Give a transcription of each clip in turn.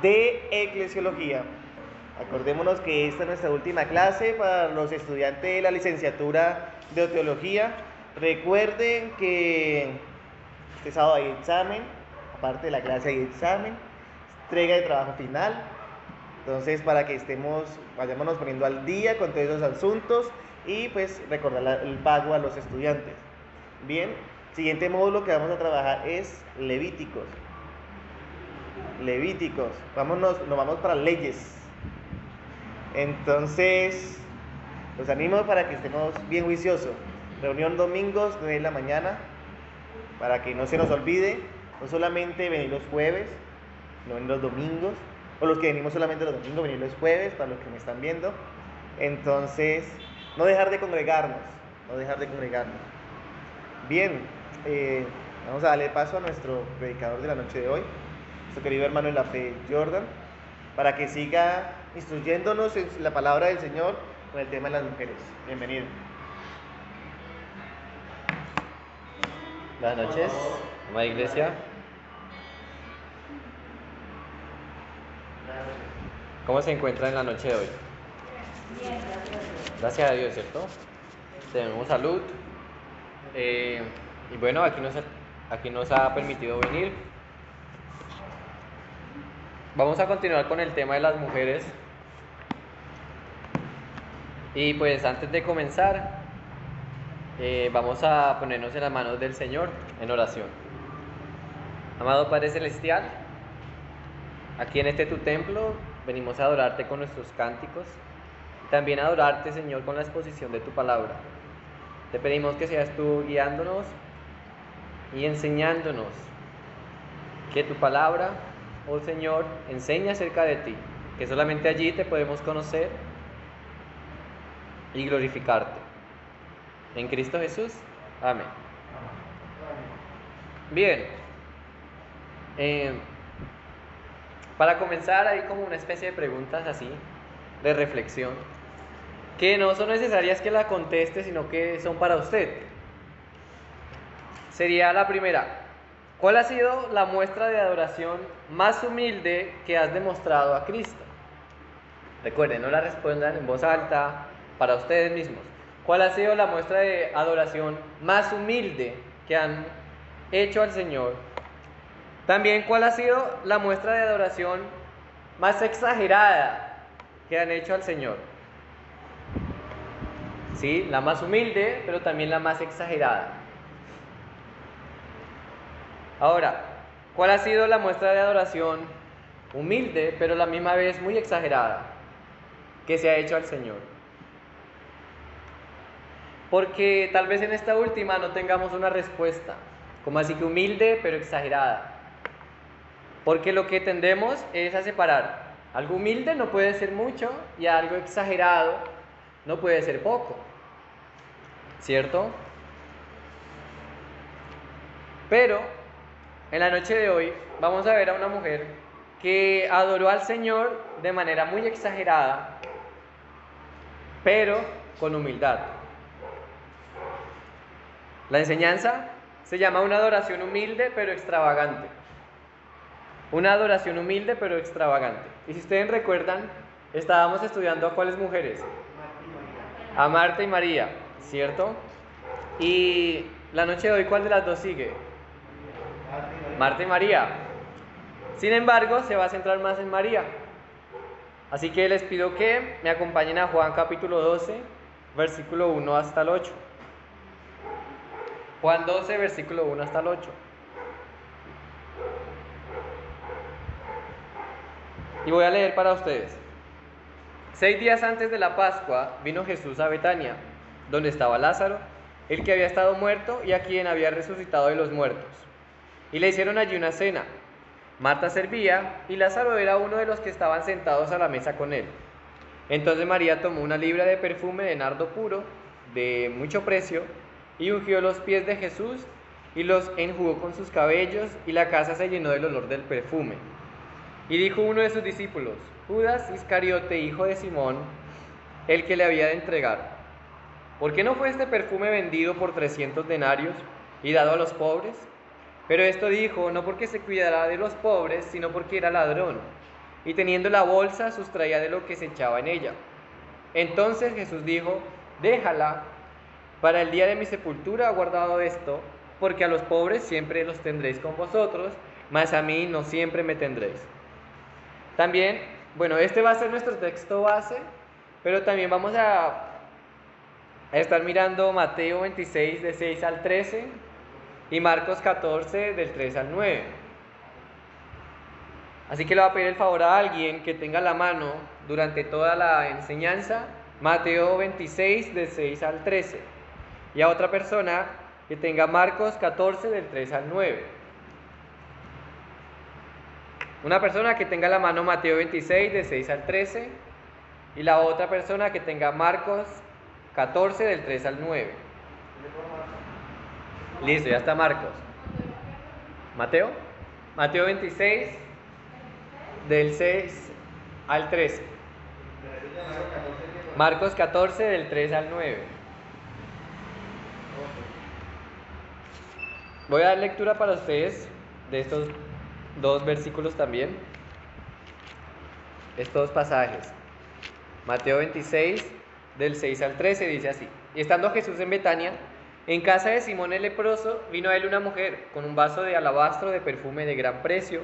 de Eclesiología. Acordémonos que esta es nuestra última clase para los estudiantes de la licenciatura de Teología. Recuerden que este sábado hay examen, aparte de la clase hay examen, entrega de trabajo final. Entonces, para que vayámonos poniendo al día con todos esos asuntos y pues recordar el pago a los estudiantes. Bien, siguiente módulo que vamos a trabajar es Levíticos. Nos vamos para leyes. Entonces, los animo para que estemos bien juiciosos. Reunión domingos, 9 de la mañana, para que no se nos olvide, no solamente venir los jueves, no venir los domingos, o los que venimos solamente los domingos, venir los jueves, para los que me están viendo. Entonces, no dejar de congregarnos. Bien, vamos a darle paso a nuestro predicador de la noche de hoy, nuestro querido hermano en la fe, Jordan, para que siga instruyéndonos en la palabra del Señor con el tema de las mujeres. Bienvenido. Buenas noches, amada iglesia. ¿Cómo se encuentra en la noche de hoy? Bien, Gracias a Dios, ¿cierto? Tenemos salud. Y bueno, aquí nos ha permitido venir. Vamos a continuar con el tema de las mujeres. Y pues antes de comenzar, vamos a ponernos en las manos del Señor en oración. Amado Padre Celestial, aquí en este tu templo venimos a adorarte con nuestros cánticos y también a adorarte, Señor, con la exposición de tu palabra. Te pedimos que seas tú guiándonos y enseñándonos, que tu palabra, oh Señor, enseña acerca de ti, que solamente allí te podemos conocer y glorificarte. En Cristo Jesús, amén. Bien, para comenzar hay como una especie de preguntas así, de reflexión, que no son necesarias que la conteste, sino que son para usted. Sería la primera: ¿cuál ha sido la muestra de adoración más humilde que has demostrado a Cristo? Recuerden, no la respondan en voz alta, para ustedes mismos. ¿Cuál ha sido la muestra de adoración más humilde que han hecho al Señor? También, ¿cuál ha sido la muestra de adoración más exagerada que han hecho al Señor? Sí, la más humilde, pero también la más exagerada. Ahora, ¿cuál ha sido la muestra de adoración humilde, pero a la misma vez muy exagerada, que se ha hecho al Señor? Porque tal vez en esta última no tengamos una respuesta, como así que humilde, pero exagerada. Porque lo que tendemos es a separar. Algo humilde no puede ser mucho y algo exagerado no puede ser poco, ¿cierto? Pero en la noche de hoy vamos a ver a una mujer que adoró al Señor de manera muy exagerada, pero con humildad. La enseñanza se llama una adoración humilde pero extravagante. Una adoración humilde pero extravagante. Y si ustedes recuerdan, estábamos estudiando a cuáles mujeres. A Marta y María, ¿cierto? Y la noche de hoy, ¿cuál de las dos sigue? Marta y María. Sin embargo, se va a centrar más en María. Así que les pido que me acompañen a Juan capítulo 12, versículo 1 hasta el 8. Juan 12, versículo 1 hasta el 8. Y voy a leer para ustedes. 6 días antes de la Pascua vino Jesús a Betania, donde estaba Lázaro, el que había estado muerto y a quien había resucitado de los muertos. Y le hicieron allí una cena. Marta servía y Lázaro era uno de los que estaban sentados a la mesa con él. Entonces María tomó una libra de perfume de nardo puro, de mucho precio, y ungió los pies de Jesús y los enjugó con sus cabellos, y la casa se llenó del olor del perfume. Y dijo uno de sus discípulos, Judas Iscariote, hijo de Simón, el que le había de entregar: ¿por qué no fue este perfume vendido por 300 denarios y dado a los pobres? Pero esto dijo no porque se cuidara de los pobres, sino porque era ladrón. y teniendo la bolsa sustraía de lo que se echaba en ella. Entonces Jesús dijo: déjala, para el día de mi sepultura he guardado esto, porque a los pobres siempre los tendréis con vosotros, mas a mí no siempre me tendréis. También, bueno, este va a ser nuestro texto base, pero también vamos a estar mirando Mateo 26 de 6 al 13 y Marcos 14 del 3 al 9. Así que le voy a pedir el favor a alguien que tenga a la mano durante toda la enseñanza Mateo 26 del 6 al 13 y a otra persona que tenga Marcos 14 del 3 al 9. Una persona que tenga a la mano Mateo 26 del 6 al 13 y la otra persona que tenga Marcos 14 del 3 al 9. Listo, ya está Marcos. Mateo 26 del 6 al 13. Marcos 14 del 3 al 9. Voy a dar lectura para ustedes de estos dos versículos también, estos pasajes. Mateo 26 del 6 al 13 dice así: y estando Jesús en Betania, en casa de Simón el leproso, vino a él una mujer con un vaso de alabastro de perfume de gran precio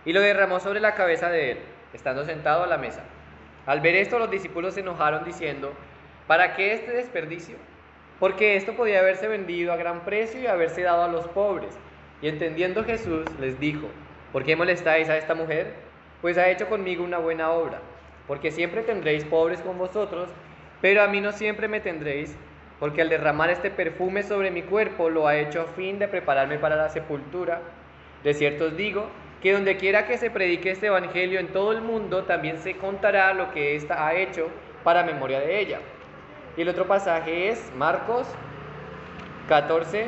y lo derramó sobre la cabeza de él, estando sentado a la mesa. Al ver esto, los discípulos se enojaron diciendo: ¿para qué este desperdicio? Porque esto podía haberse vendido a gran precio y haberse dado a los pobres. Y entendiendo Jesús les dijo: ¿por qué molestáis a esta mujer? Pues ha hecho conmigo una buena obra. Porque siempre tendréis pobres con vosotros, pero a mí no siempre me tendréis, porque al derramar este perfume sobre mi cuerpo lo ha hecho a fin de prepararme para la sepultura. De cierto os digo que donde quiera que se predique este evangelio en todo el mundo, también se contará lo que ésta ha hecho para memoria de ella. Y el otro pasaje es Marcos 14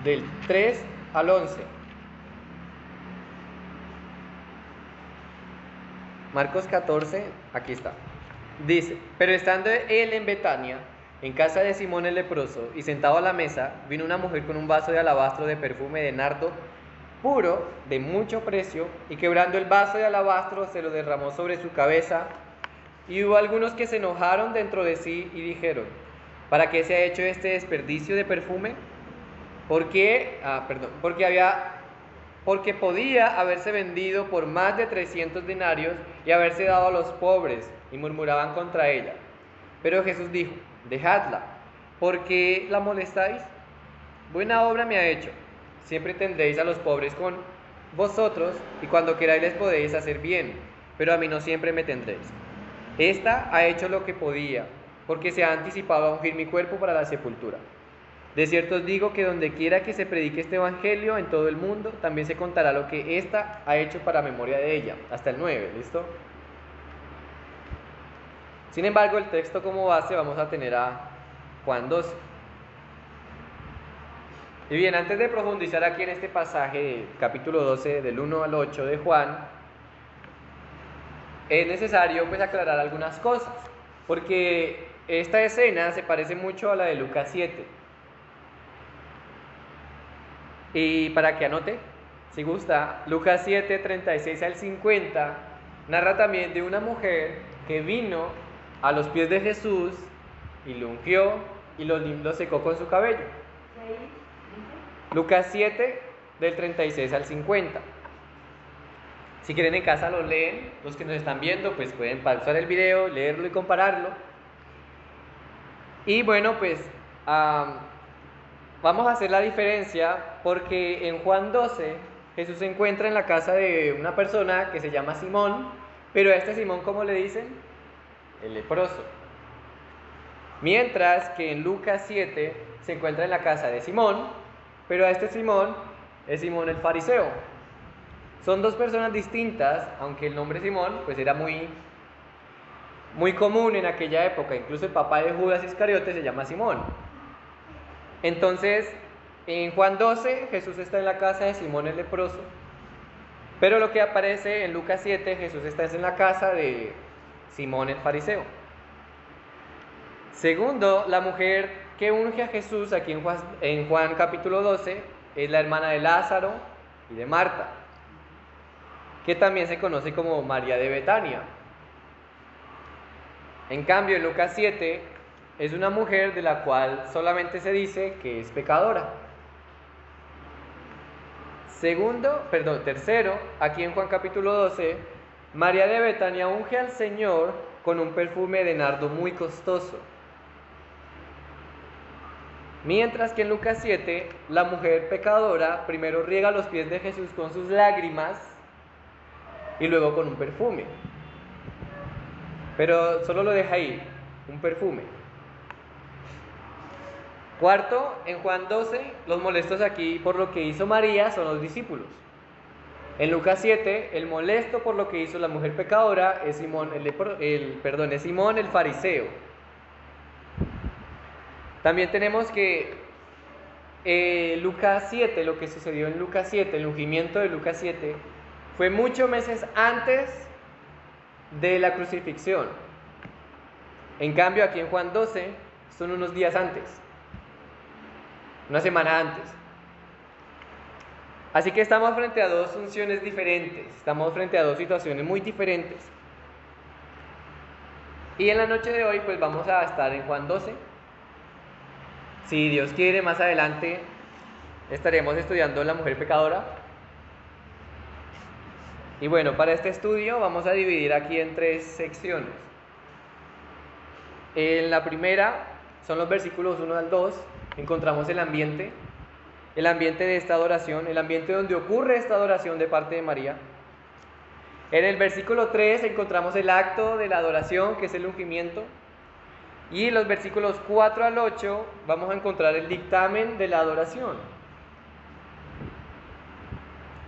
del 3 al 11. Marcos 14, aquí está. Dice: pero estando él en Betania, en casa de Simón el leproso, y sentado a la mesa, vino una mujer con un vaso de alabastro de perfume de nardo puro, de mucho precio, y quebrando el vaso de alabastro se lo derramó sobre su cabeza. Y hubo algunos que se enojaron dentro de sí y dijeron: ¿para qué se ha hecho este desperdicio de perfume? Porque podía haberse vendido por más de 300 denarios y haberse dado a los pobres, y murmuraban contra ella. Pero Jesús dijo: dejadla, ¿por qué la molestáis? Buena obra me ha hecho. Siempre tendréis a los pobres con vosotros, y cuando queráis les podéis hacer bien, pero a mí no siempre me tendréis. Esta ha hecho lo que podía, porque se ha anticipado a ungir mi cuerpo para la sepultura. De cierto os digo que donde quiera que se predique este evangelio en todo el mundo, también se contará lo que ésta ha hecho para memoria de ella. Hasta el 9, ¿listo? Sin embargo, el texto como base vamos a tener a Juan 12. Y bien, antes de profundizar aquí en este pasaje, capítulo 12, del 1 al 8 de Juan, es necesario pues aclarar algunas cosas, porque esta escena se parece mucho a la de Lucas 7. Y para que anote, si gusta, Lucas 7, 36 al 50, narra también de una mujer que vino a los pies de Jesús y lo ungió y lo secó con su cabello. Lucas 7, del 36 al 50. Si quieren en casa lo leen, los que nos están viendo pues pueden pausar el video, leerlo y compararlo. Y bueno, pues vamos a hacer la diferencia, porque en Juan 12 Jesús se encuentra en la casa de una persona que se llama Simón, pero a este Simón, ¿cómo le dicen? El leproso. Mientras que en Lucas 7 se encuentra en la casa de Simón, pero a este Simón es Simón el fariseo. Son dos personas distintas, aunque el nombre Simón pues era muy común en aquella época. Incluso el papá de Judas Iscariote se llama Simón. Entonces, en Juan 12, Jesús está en la casa de Simón el leproso, pero lo que aparece en Lucas 7, Jesús está en la casa de Simón el fariseo. Segundo, la mujer que unge a Jesús aquí en Juan capítulo 12 es la hermana de Lázaro y de Marta. que también se conoce como María de Betania. En cambio, en Lucas 7 es una mujer de la cual solamente se dice que es pecadora. Tercero, aquí en Juan capítulo 12, María de Betania unge al Señor con un perfume de nardo muy costoso. Mientras que en Lucas 7, la mujer pecadora primero riega los pies de Jesús con sus lágrimas y luego con un perfume. Pero solo lo deja ahí, un perfume. Cuarto, en Juan 12, los molestos aquí por lo que hizo María son los discípulos. En Lucas 7, el molesto por lo que hizo la mujer pecadora es Simón el fariseo. También tenemos que Lucas 7, lo que sucedió en Lucas 7, el ungimiento de Lucas 7, fue muchos meses antes de la crucifixión. En cambio, aquí en Juan 12, son unos días antes, una semana antes. Así que estamos frente a dos funciones diferentes, estamos frente a dos situaciones muy diferentes. Y en la noche de hoy, pues vamos a estar en Juan 12. Si Dios quiere, más adelante estaremos estudiando la mujer pecadora. Y bueno, para este estudio vamos a dividir aquí en 3 secciones. En la primera son los versículos 1 al 2, encontramos el ambiente de esta adoración, el ambiente donde ocurre esta adoración de parte de María. En el versículo 3 encontramos el acto de la adoración, que es el ungimiento. Y en los versículos 4 al 8 vamos a encontrar el dictamen de la adoración.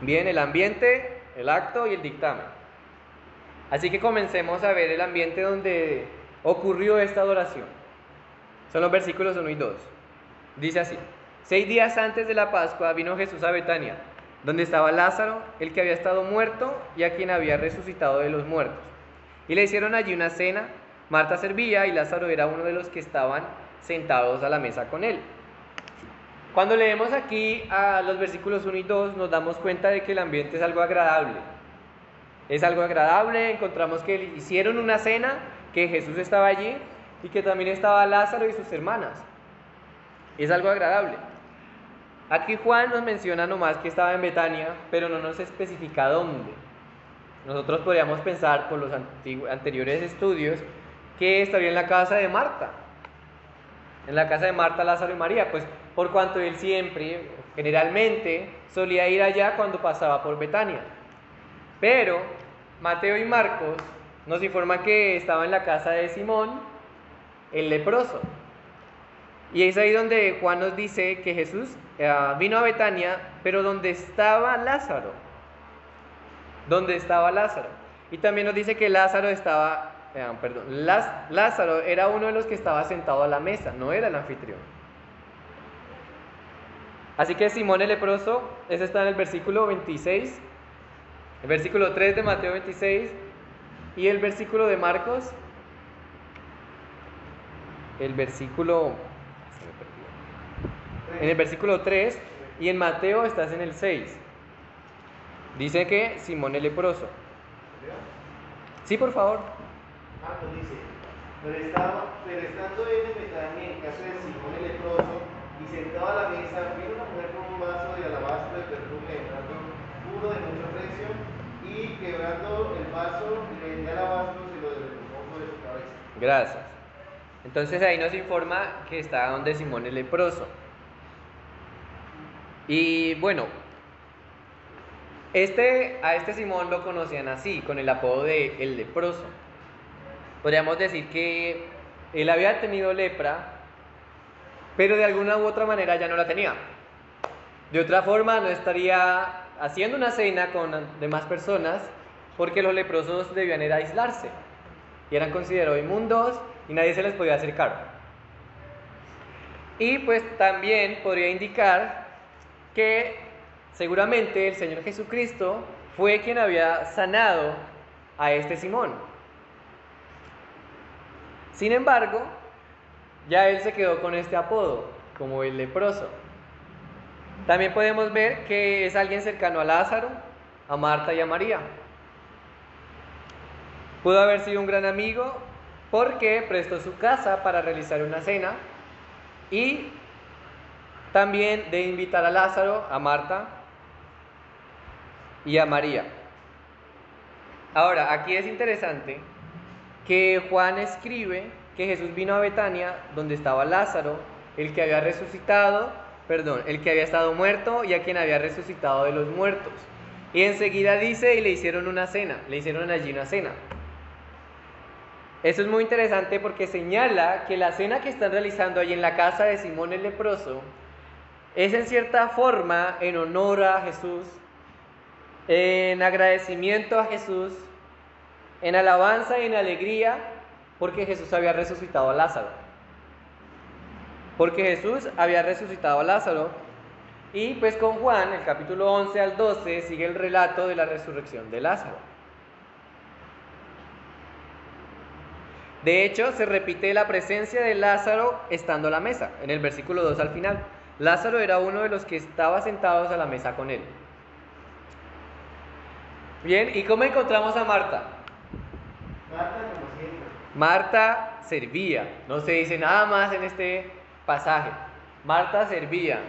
Bien, el ambiente, el acto y el dictamen. Así que comencemos a ver el ambiente donde ocurrió esta adoración. Son los versículos 1 y 2. Dice así: 6 días antes de la Pascua vino Jesús a Betania, donde estaba Lázaro, el que había estado muerto y a quien había resucitado de los muertos. Y le hicieron allí una cena. Marta servía y Lázaro era uno de los que estaban sentados a la mesa con él. Cuando leemos aquí a los versículos 1 y 2 nos damos cuenta de que el ambiente es algo agradable. Es algo agradable, encontramos que hicieron una cena, que Jesús estaba allí y que también estaba Lázaro y sus hermanas. Es algo agradable. Aquí Juan nos menciona nomás que estaba en Betania, pero no nos especifica dónde. Nosotros podríamos pensar por los anteriores estudios que estaría en la casa de Marta. En la casa de Marta, Lázaro y María, pues por cuanto él siempre, generalmente, solía ir allá cuando pasaba por Betania. Pero Mateo y Marcos nos informan que estaba en la casa de Simón, el leproso. Y es ahí donde Juan nos dice que Jesús vino a Betania, pero donde estaba Lázaro. Donde estaba Lázaro. Y también nos dice que Lázaro era uno de los que estaba sentado a la mesa, no era el anfitrión. Así que Simón el leproso, ese está en el versículo 26, el versículo 3 de Mateo 26 y el versículo de Marcos, en el versículo 3 y en Mateo estás en el 6. Dice que Simón el leproso. Sí, por favor. Marcos dice: pero estando él en Betania, en casa de Simón el leproso, y sentado a la mesa, vino una mujer con un vaso de alabastro de perfume de nardo puro de mucho precio, y quebrando el vaso de alabastro se lo derramó sobre su cabeza. Gracias. Entonces ahí nos informa que está donde Simón el leproso. Y bueno, a este Simón lo conocían así, con el apodo de el leproso. Podríamos decir que él había tenido lepra, pero de alguna u otra manera ya no la tenía. De otra forma no estaría haciendo una cena con demás personas, porque los leprosos debían ir a aislarse y eran considerados inmundos y nadie se les podía acercar. Y pues también podría indicar que seguramente el Señor Jesucristo fue quien había sanado a este Simón. Sin embargo, ya él se quedó con este apodo, como el leproso. También podemos ver que es alguien cercano a Lázaro, a Marta y a María. Pudo haber sido un gran amigo porque prestó su casa para realizar una cena y también de invitar a Lázaro, a Marta y a María. Ahora, aquí es interesante que Juan escribe que Jesús vino a Betania, donde estaba Lázaro, el que había estado muerto y a quien había resucitado de los muertos. Y enseguida dice, y le hicieron allí una cena. Eso es muy interesante porque señala que la cena que están realizando allí en la casa de Simón el leproso es en cierta forma en honor a Jesús, en agradecimiento a Jesús, en alabanza y en alegría, porque Jesús había resucitado a Lázaro. Y pues con Juan, el capítulo 11 al 12, sigue el relato de la resurrección de Lázaro. De hecho, se repite la presencia de Lázaro estando a la mesa, en el versículo 2 al final. Lázaro era uno de los que estaba sentados a la mesa con él. Bien, ¿y cómo encontramos a Marta? Marta, como siempre. Marta servía, no se dice nada más en este pasaje. Marta servía.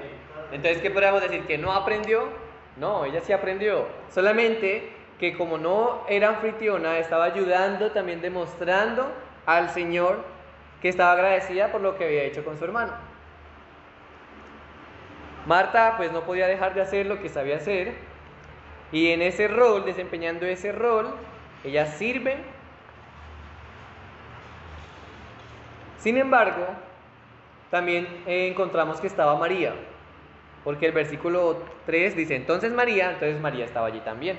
Entonces, ¿qué podríamos decir? ¿Que no aprendió? No, ella sí aprendió. Solamente que como no era anfitriona, estaba ayudando, también demostrando al Señor que estaba agradecida por lo que había hecho con su hermano. Marta pues no podía dejar de hacer lo que sabía hacer, y en ese rol, desempeñando ese rol, ella sirve. Sin embargo, también encontramos que estaba María, porque el versículo 3 dice, entonces María estaba allí también.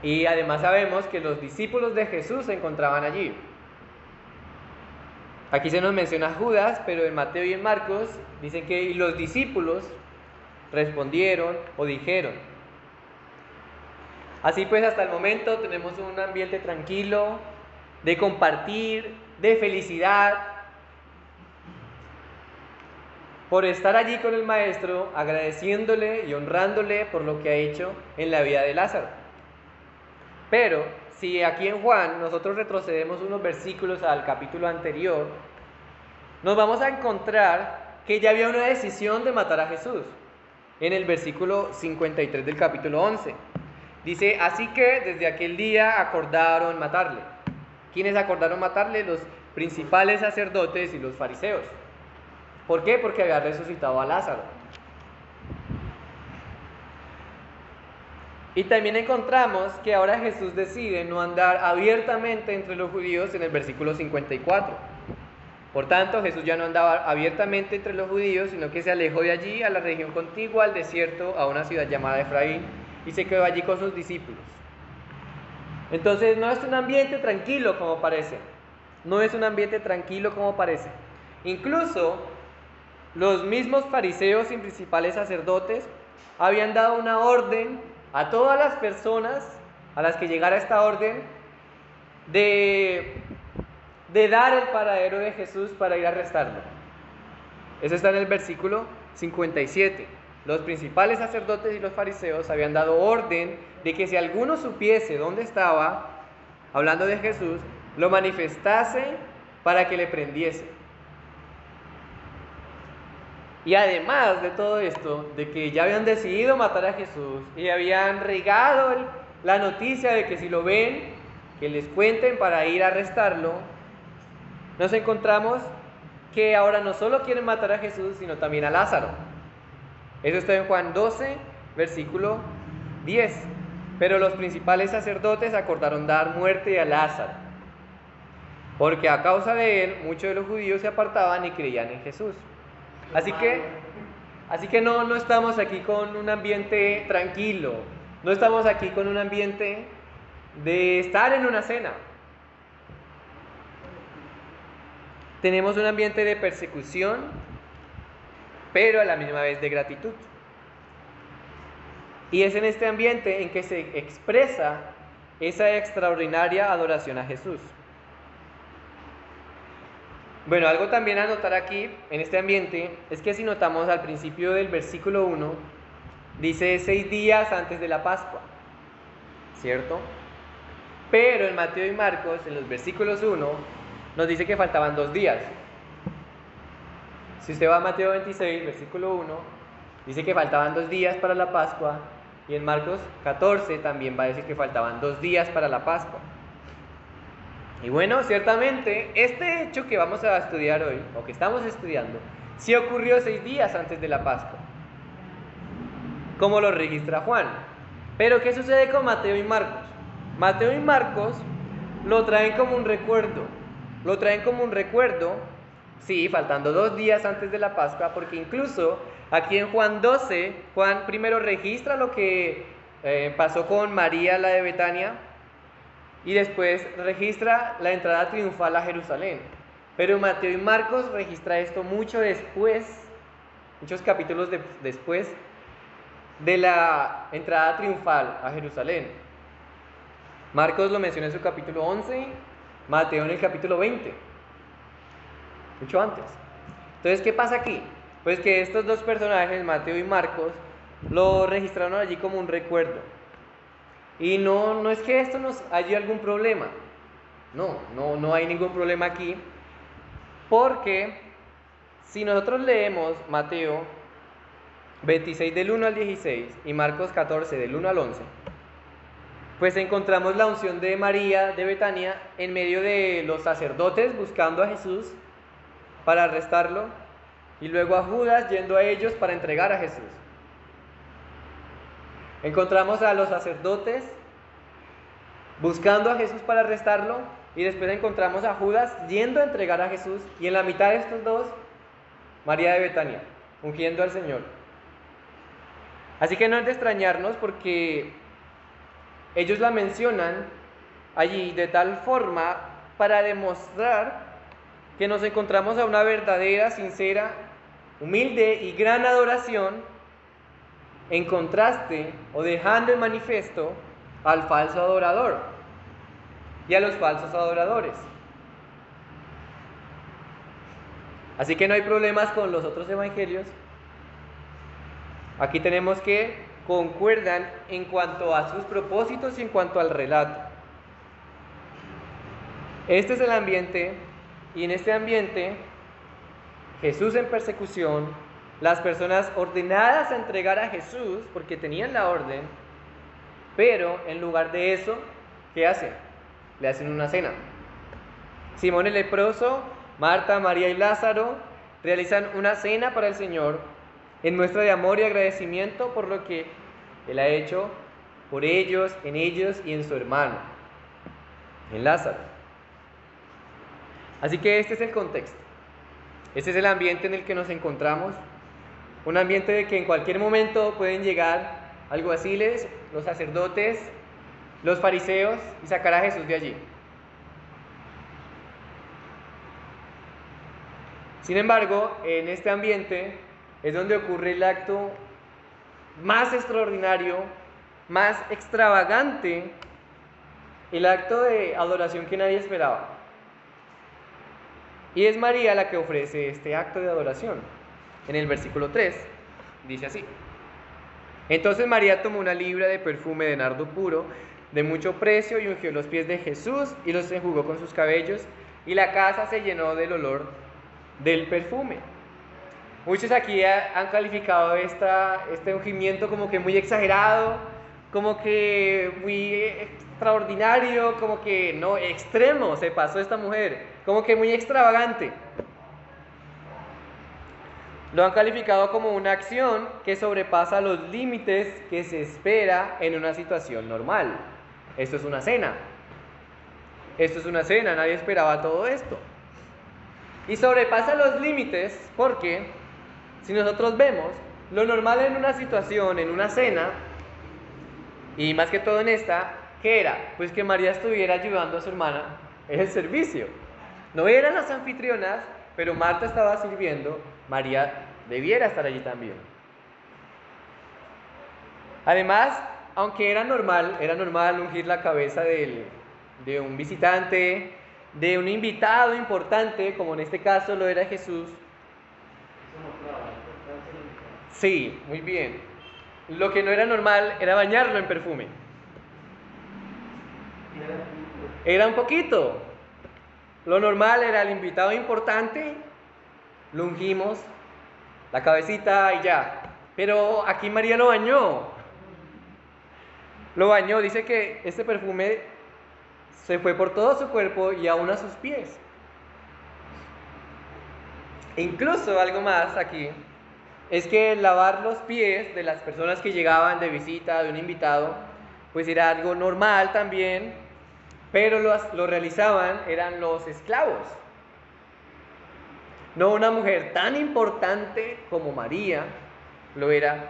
Y además sabemos que los discípulos de Jesús se encontraban allí. Aquí se nos menciona Judas, pero en Mateo y en Marcos dicen que los discípulos respondieron o dijeron. Así pues, hasta el momento tenemos un ambiente tranquilo, de compartir, de felicidad, por estar allí con el Maestro, agradeciéndole y honrándole por lo que ha hecho en la vida de Lázaro. Pero si aquí en Juan nosotros retrocedemos unos versículos al capítulo anterior, nos vamos a encontrar que ya había una decisión de matar a Jesús. En el versículo 53 del capítulo 11 dice, así que desde aquel día acordaron matarle. ¿Quiénes acordaron matarle? Los principales sacerdotes y los fariseos. ¿Por qué? Porque había resucitado a Lázaro. Y también encontramos que ahora Jesús decide no andar abiertamente entre los judíos en el versículo 54. Por tanto, Jesús ya no andaba abiertamente entre los judíos, sino que se alejó de allí a la región contigua, al desierto, a una ciudad llamada Efraín, y se quedó allí con sus discípulos. Entonces, no es un ambiente tranquilo como parece. Incluso, los mismos fariseos y principales sacerdotes habían dado una orden a todas las personas a las que llegara esta orden de dar el paradero de Jesús para ir a arrestarlo. Eso está en el versículo 57. Los principales sacerdotes y los fariseos habían dado orden de que si alguno supiese dónde estaba, hablando de Jesús, lo manifestase para que le prendiese. Y además de todo esto, de que ya habían decidido matar a Jesús y habían regado la noticia de que si lo ven, que les cuenten para ir a arrestarlo, nos encontramos que ahora no solo quieren matar a Jesús, sino también a Lázaro. Eso está en Juan 12, versículo 10. Pero los principales sacerdotes acordaron dar muerte a Lázaro, porque a causa de él muchos de los judíos se apartaban y creían en Jesús. Así que no estamos aquí con un ambiente tranquilo, no estamos aquí con un ambiente de estar en una cena. Tenemos un ambiente de persecución, pero a la misma vez de gratitud. Y es en este ambiente en que se expresa esa extraordinaria adoración a Jesús. Bueno, algo también a notar aquí, en este ambiente, es que si notamos al principio del versículo 1, dice 6 días antes de la Pascua, ¿cierto? Pero en Mateo y Marcos, en los versículos 1, nos dice que faltaban 2 días. Si usted va a Mateo 26, versículo 1, dice que faltaban 2 días para la Pascua, y en Marcos 14 también va a decir que faltaban 2 días para la Pascua. Y bueno, ciertamente, este hecho que vamos a estudiar hoy, o que estamos estudiando, sí ocurrió 6 días antes de la Pascua, como lo registra Juan. Pero ¿qué sucede con Mateo y Marcos? Mateo y Marcos lo traen como un recuerdo. Lo traen como un recuerdo, sí, faltando 2 días antes de la Pascua, porque incluso aquí en Juan 12, Juan primero registra lo que pasó con María, la de Betania, y después registra la entrada triunfal a Jerusalén. Pero Mateo y Marcos registra esto mucho después, muchos capítulos después de la entrada triunfal a Jerusalén. Marcos lo menciona en su capítulo 11, Mateo en el capítulo 20, mucho antes. Entonces, ¿qué pasa aquí? Pues que estos dos personajes, Mateo y Marcos, lo registraron allí como un recuerdo. Y no es que esto nos haya algún problema. No hay ningún problema aquí. Porque si nosotros leemos Mateo 26 del 1 al 16 y Marcos 14 del 1 al 11, pues encontramos la unción de María de Betania en medio de los sacerdotes buscando a Jesús para arrestarlo, y luego a Judas yendo a ellos para entregar a Jesús. Encontramos a los sacerdotes buscando a Jesús para arrestarlo, y después encontramos a Judas yendo a entregar a Jesús, y en la mitad de estos dos, María de Betania, ungiendo al Señor. Así que no es de extrañarnos, porque ellos la mencionan allí de tal forma para demostrar que nos encontramos a una verdadera, sincera, humilde y gran adoración, en contraste o dejando en manifiesto al falso adorador y a los falsos adoradores. Así que no hay problemas con los otros evangelios. Aquí tenemos que concuerdan en cuanto a sus propósitos y en cuanto al relato. Este es el ambiente, y en este ambiente Jesús en persecución, las personas ordenadas a entregar a Jesús porque tenían la orden, pero en lugar de eso, ¿qué hacen? Le hacen una cena. Simón el leproso, Marta, María y Lázaro realizan una cena para el Señor en muestra de amor y agradecimiento por lo que Él ha hecho por ellos y en su hermano, en Lázaro. Así que este es el contexto. Este es el ambiente en el que nos encontramos. Un ambiente de que en cualquier momento pueden llegar alguaciles, los sacerdotes, los fariseos, y sacar a Jesús de allí. Sin embargo, en este ambiente es donde ocurre el acto más extraordinario, más extravagante, el acto de adoración que nadie esperaba. Y es María la que ofrece este acto de adoración. En el versículo 3 dice así: entonces María tomó una libra de perfume de nardo puro, de mucho precio, y ungió los pies de Jesús y los enjugó con sus cabellos, y la casa se llenó del olor del perfume. Muchos aquí han calificado este ungimiento como que muy exagerado, como que muy extraordinario, como que no, extremo se pasó esta mujer, como que muy extravagante. Lo han calificado como una acción que sobrepasa los límites que se espera en una situación normal. Esto es una cena. Nadie esperaba todo esto. Y sobrepasa los límites porque, si nosotros vemos, lo normal en una situación, en una cena, y más que todo en esta, ¿qué era? Pues que María estuviera ayudando a su hermana en el servicio. No eran las anfitrionas, pero Marta estaba sirviendo, María debiera estar allí también. Además, aunque era normal ungir la cabeza de un visitante, de un invitado importante, como en este caso lo era Jesús. Sí, muy bien. Lo que no era normal era bañarlo en perfume. Era un poquito. Lo normal era el invitado importante, lo ungimos, la cabecita y ya. Pero aquí María lo bañó. Lo bañó, dice que este perfume se fue por todo su cuerpo y aún a sus pies. E incluso algo más aquí, es que lavar los pies de las personas que llegaban de visita, de un invitado, pues era algo normal también, pero lo realizaban eran los esclavos. No una mujer tan importante como María lo era,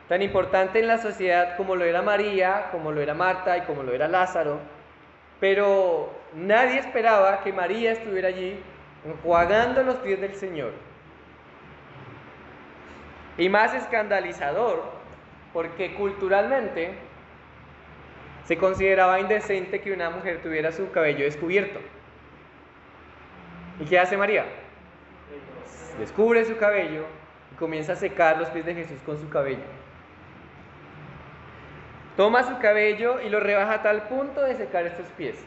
tan importante en la sociedad como lo era María, como lo era Marta y como lo era Lázaro, pero nadie esperaba que María estuviera allí enjuagando los pies del Señor. Y más escandalizador, porque culturalmente se consideraba indecente que una mujer tuviera su cabello descubierto. ¿Y qué hace María? Descubre su cabello y comienza a secar los pies de Jesús con su cabello. Toma su cabello y lo rebaja a tal punto de secar estos pies.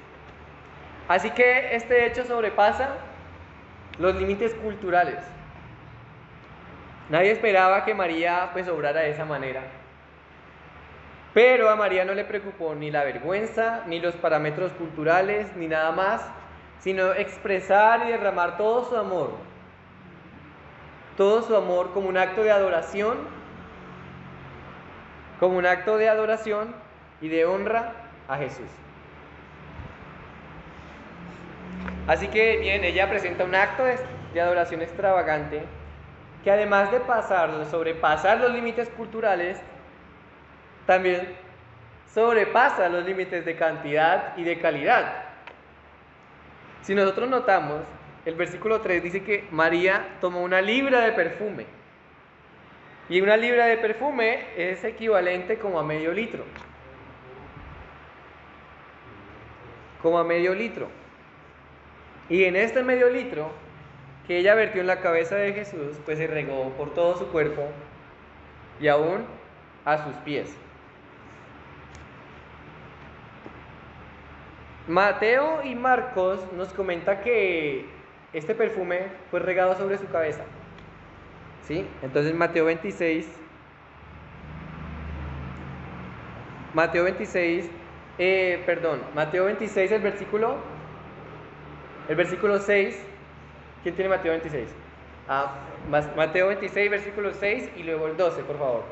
Así que este hecho sobrepasa los límites culturales. Nadie esperaba que María pues obrara de esa manera. Pero a María no le preocupó ni la vergüenza, ni los parámetros culturales, ni nada más, sino expresar y derramar todo su amor como un acto de adoración, y de honra a Jesús. Así que bien, ella presenta un acto de adoración extravagante, que además de sobrepasar los límites culturales, también sobrepasa los límites de cantidad y de calidad. Si nosotros notamos, el versículo 3 dice que María tomó una libra de perfume. Y una libra de perfume es equivalente como a medio litro. Y en este medio litro que ella vertió en la cabeza de Jesús, pues se regó por todo su cuerpo y aún a sus pies. Mateo y Marcos nos comenta que este perfume fue regado sobre su cabeza. ¿Sí? Entonces Mateo 26, el versículo 6. ¿Quién tiene Mateo 26? Mateo 26, versículo 6 y luego el 12, por favor.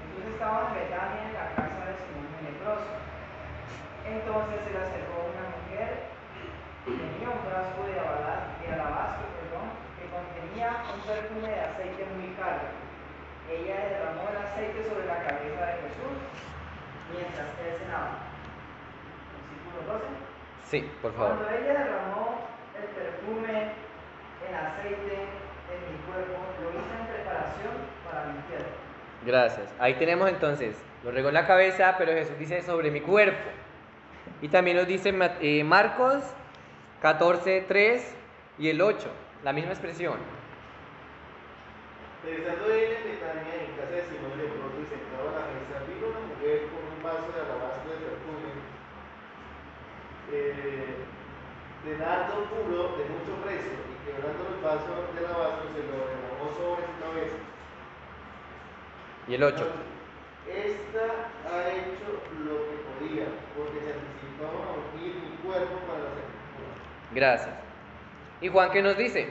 Entonces estaba Betania en la casa de Simón el leproso. Entonces se le acercó una mujer y tenía un frasco de alabastro, que contenía un perfume de aceite muy caro. Ella derramó el aceite sobre la cabeza de Jesús mientras él cenaba. Versículo 12. Sí, por favor. Cuando ella derramó el perfume en aceite en mi cuerpo, lo hice en preparación para mi entierro. Gracias. Ahí tenemos entonces, lo regó en la cabeza, pero Jesús dice sobre mi cuerpo. Y también nos dice Marcos 14, 3 y el 8, la misma expresión. Estando él en Betania, en casa de Simón el leproso, y sentado a la mesa, vino una mujer con un vaso de alabastro de perfume, de nardo puro, de mucho precio, y quebrando el vaso de alabastro, se lo derramó sobre su cabeza. Y el 8. Esta ha hecho lo que podía, porque se anticipaba a ungir mi cuerpo para la sepultura. Gracias. ¿Y Juan qué nos dice?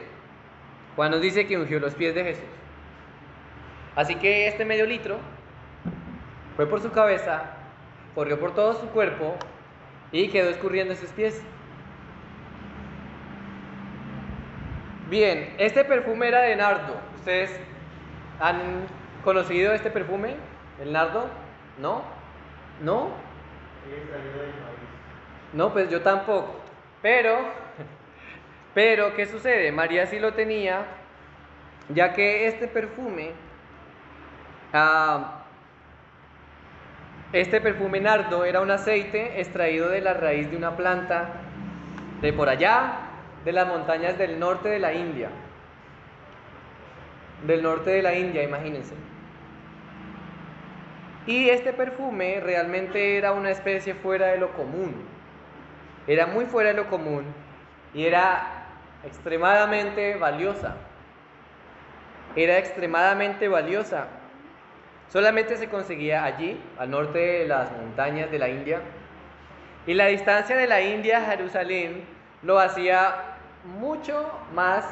Juan nos dice que ungió los pies de Jesús. Así que este medio litro fue por su cabeza, corrió por todo su cuerpo y quedó escurriendo en sus pies. Bien, este perfume era de nardo. ¿Ustedes han conocido este perfume? ¿El nardo? ¿No? ¿No? No, pues yo tampoco. Pero, ¿qué sucede? María sí lo tenía, ya que este perfume Este perfume nardo era un aceite extraído de la raíz de una planta de por allá, de las montañas del norte de la India. Del norte de la India, imagínense. Y este perfume realmente era una especie fuera de lo común. Era muy fuera de lo común y era extremadamente valiosa. Era extremadamente valiosa. Solamente se conseguía allí, al norte de las montañas de la India. Y la distancia de la India a Jerusalén lo hacía mucho más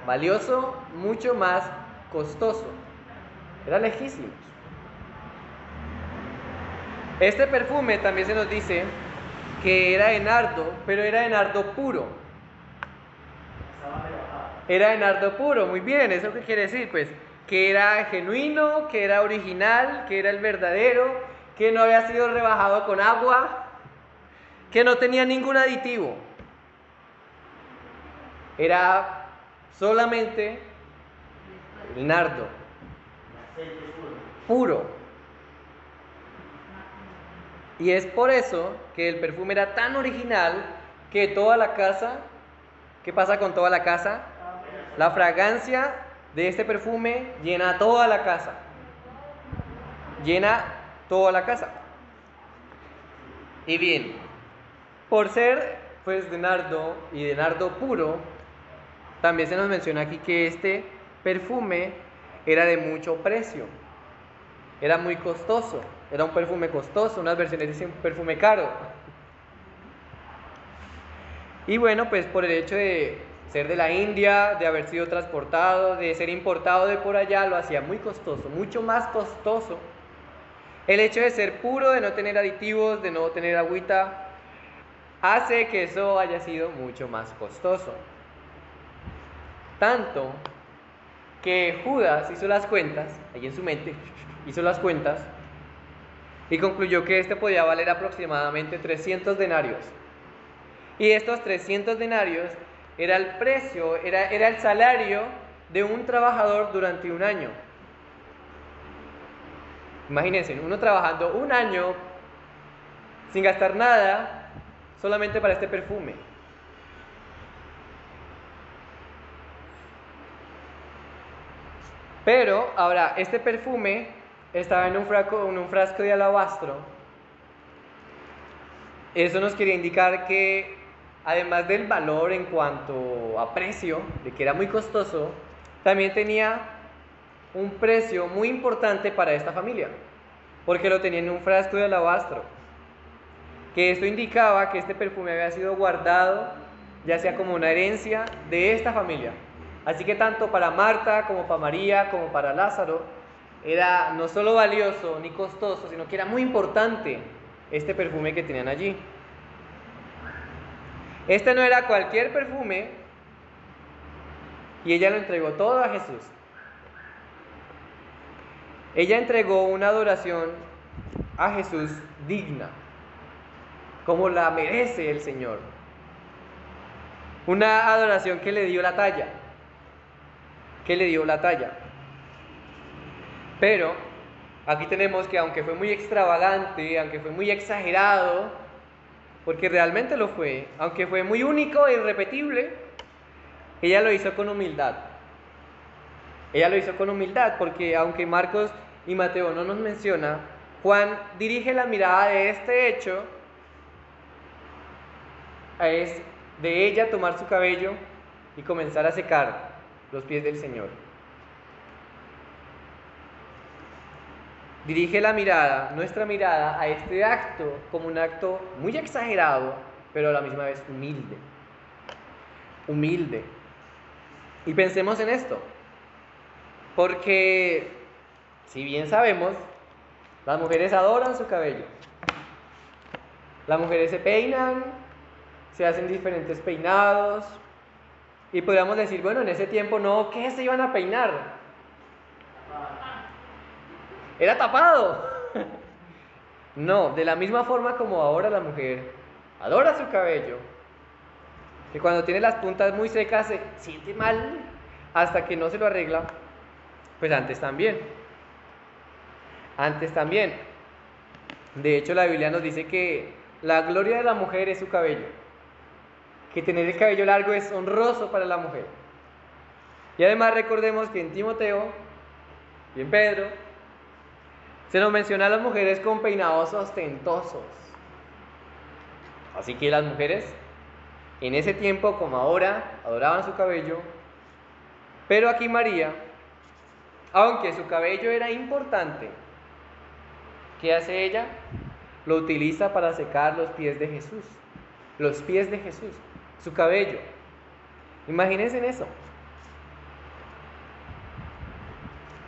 valioso, mucho más costoso. Era lejísimo. Este perfume también se nos dice que era de nardo, pero era de nardo puro. Era de nardo puro, muy bien. ¿Eso qué quiere decir? Pues que era genuino, que era original, que era el verdadero, que no había sido rebajado con agua, que no tenía ningún aditivo. Era solamente el nardo puro. Y es por eso que el perfume era tan original que toda la casa, ¿qué pasa con toda la casa? La fragancia de este perfume llena toda la casa. Llena toda la casa. Y bien, por ser pues de nardo y de nardo puro, también se nos menciona aquí que este perfume era de mucho precio. Era muy costoso. Era un perfume costoso. Unas versiones dicen perfume caro. Y bueno, pues por el hecho de ser de la India, de haber sido transportado, de ser importado de por allá, lo hacía muy costoso, mucho más costoso. El hecho de ser puro, de no tener aditivos, de no tener agüita, hace que eso haya sido mucho más costoso. Tanto que Judas hizo las cuentas, ahí en su mente, hizo las cuentas y concluyó que este podía valer aproximadamente 300 denarios. Y estos 300 denarios era el precio, era el salario de un trabajador durante un año. Imagínense, uno trabajando un año sin gastar nada, solamente para este perfume. Pero ahora, este perfume estaba en un frasco de alabastro. Eso nos quería indicar que, además del valor en cuanto a precio, de que era muy costoso, también tenía un precio muy importante para esta familia, porque lo tenía en un frasco de alabastro. Que esto indicaba que este perfume había sido guardado, ya sea como una herencia de esta familia. Así que tanto para Marta, como para María, como para Lázaro, era no solo valioso ni costoso, sino que era muy importante este perfume que tenían allí. Este no era cualquier perfume, y ella lo entregó todo a Jesús. Ella entregó una adoración a Jesús digna, como la merece el Señor. Una adoración que le dio la talla. Pero aquí tenemos que, aunque fue muy extravagante, aunque fue muy exagerado, porque realmente lo fue, aunque fue muy único e irrepetible, ella lo hizo con humildad. Ella lo hizo con humildad, porque aunque Marcos y Mateo no nos menciona, Juan dirige la mirada de este hecho, es de ella tomar su cabello y comenzar a secar los pies del Señor. Dirige la mirada, nuestra mirada, a este acto como un acto muy exagerado, pero a la misma vez humilde. Humilde. Y pensemos en esto, porque si bien sabemos, las mujeres adoran su cabello. Las mujeres se peinan, se hacen diferentes peinados, y podríamos decir, bueno, en ese tiempo no, ¿qué se iban a peinar? Era tapado. No, de la misma forma como ahora la mujer adora su cabello, que cuando tiene las puntas muy secas se siente mal hasta que no se lo arregla, pues antes también. De hecho, la Biblia nos dice que la gloria de la mujer es su cabello, que tener el cabello largo es honroso para la mujer. Y además recordemos que en Timoteo y en Pedro se nos menciona a las mujeres con peinados ostentosos. Así que las mujeres en ese tiempo como ahora adoraban su cabello, pero aquí María, aunque su cabello era importante, ¿qué hace ella? Lo utiliza para secar los pies de Jesús. Los pies de Jesús, su cabello. Imagínense en eso.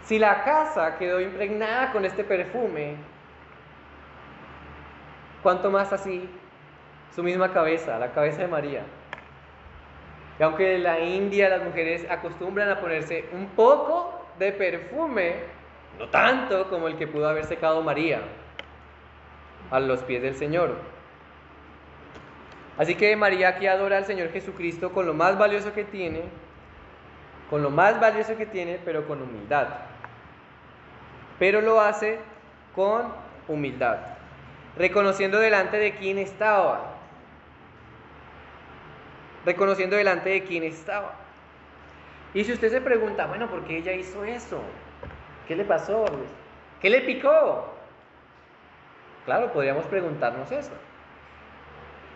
Si la casa quedó impregnada con este perfume, ¿cuánto más así su misma cabeza, la cabeza de María? Y aunque en la India las mujeres acostumbran a ponerse un poco de perfume, no tanto como el que pudo haber secado María a los pies del Señor. Así que María aquí adora al Señor Jesucristo con lo más valioso que tiene, pero con humildad. Pero lo hace con humildad, reconociendo delante de quién estaba. Y si usted se pregunta, bueno, ¿por qué ella hizo eso? ¿Qué le pasó? ¿Qué le picó? Claro, podríamos preguntarnos eso.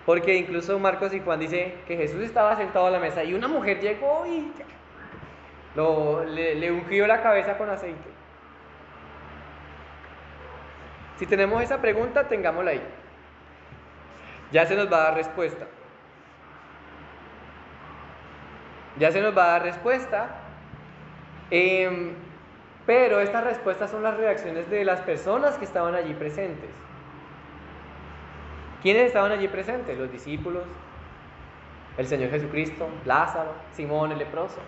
Porque incluso Marcos y Juan dice que Jesús estaba sentado a la mesa y una mujer llegó y le ungió la cabeza con aceite. Si tenemos esa pregunta, tengámosla ahí. Ya se nos va a dar respuesta. Pero estas respuestas son las reacciones de las personas que estaban allí presentes. ¿Quiénes estaban allí presentes? Los discípulos, el Señor Jesucristo, Lázaro, Simón el leproso.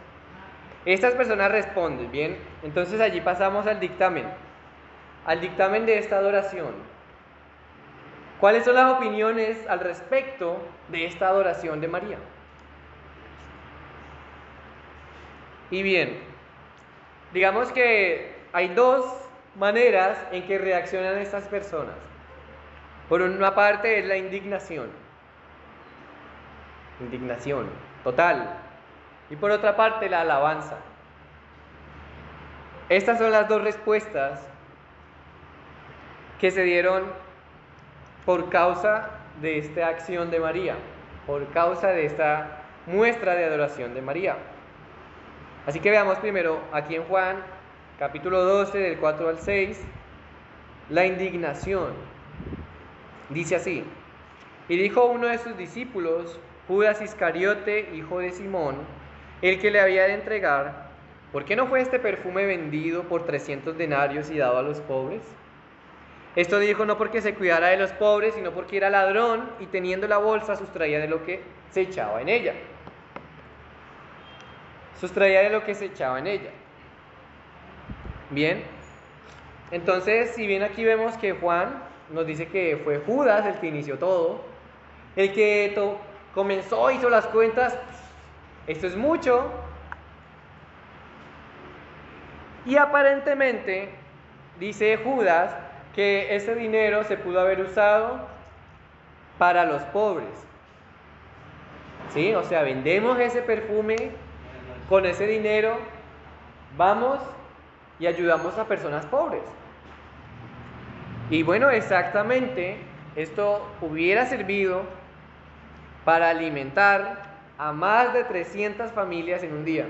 Estas personas responden, bien. Entonces allí pasamos al dictamen de esta adoración. ¿Cuáles son las opiniones al respecto de esta adoración de María? Y bien, digamos que hay dos maneras en que reaccionan estas personas. Por una parte es la indignación total, y por otra parte la alabanza. Estas son las dos respuestas que se dieron por causa de esta acción de María, por causa de esta muestra de adoración de María. Así que veamos primero aquí en Juan, capítulo 12, del 4 al 6, la indignación. Dice así: y dijo uno de sus discípulos, Judas Iscariote, hijo de Simón, el que le había de entregar, ¿por qué no fue este perfume vendido por 300 denarios y dado a los pobres? Esto dijo no porque se cuidara de los pobres, sino porque era ladrón y teniendo la bolsa sustraía de lo que se echaba en ella. Bien, entonces si bien aquí vemos que Juan nos dice que fue Judas el que inició todo, el que comenzó, hizo las cuentas, esto es mucho, y aparentemente dice Judas que ese dinero se pudo haber usado para los pobres. ¿Sí? O sea, vendemos ese perfume, con ese dinero vamos y ayudamos a personas pobres. Y bueno, exactamente, esto hubiera servido para alimentar a más de 300 familias en un día.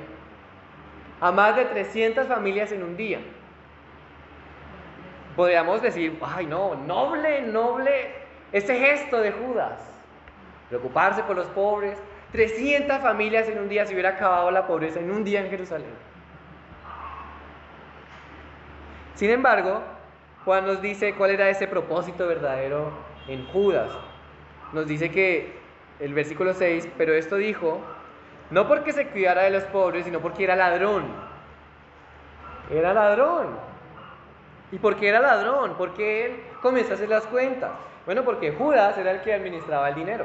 Podríamos decir, ay no, noble ese gesto de Judas, preocuparse por los pobres. 300 familias en un día, se hubiera acabado la pobreza en un día en Jerusalén. Sin embargo, Juan nos dice cuál era ese propósito verdadero en Judas. Nos dice que el versículo 6, pero esto dijo, no porque se cuidara de los pobres, sino porque era ladrón. ¿Y por qué era ladrón? ¿Por qué él comenzó a hacer las cuentas? Bueno, porque Judas era el que administraba el dinero.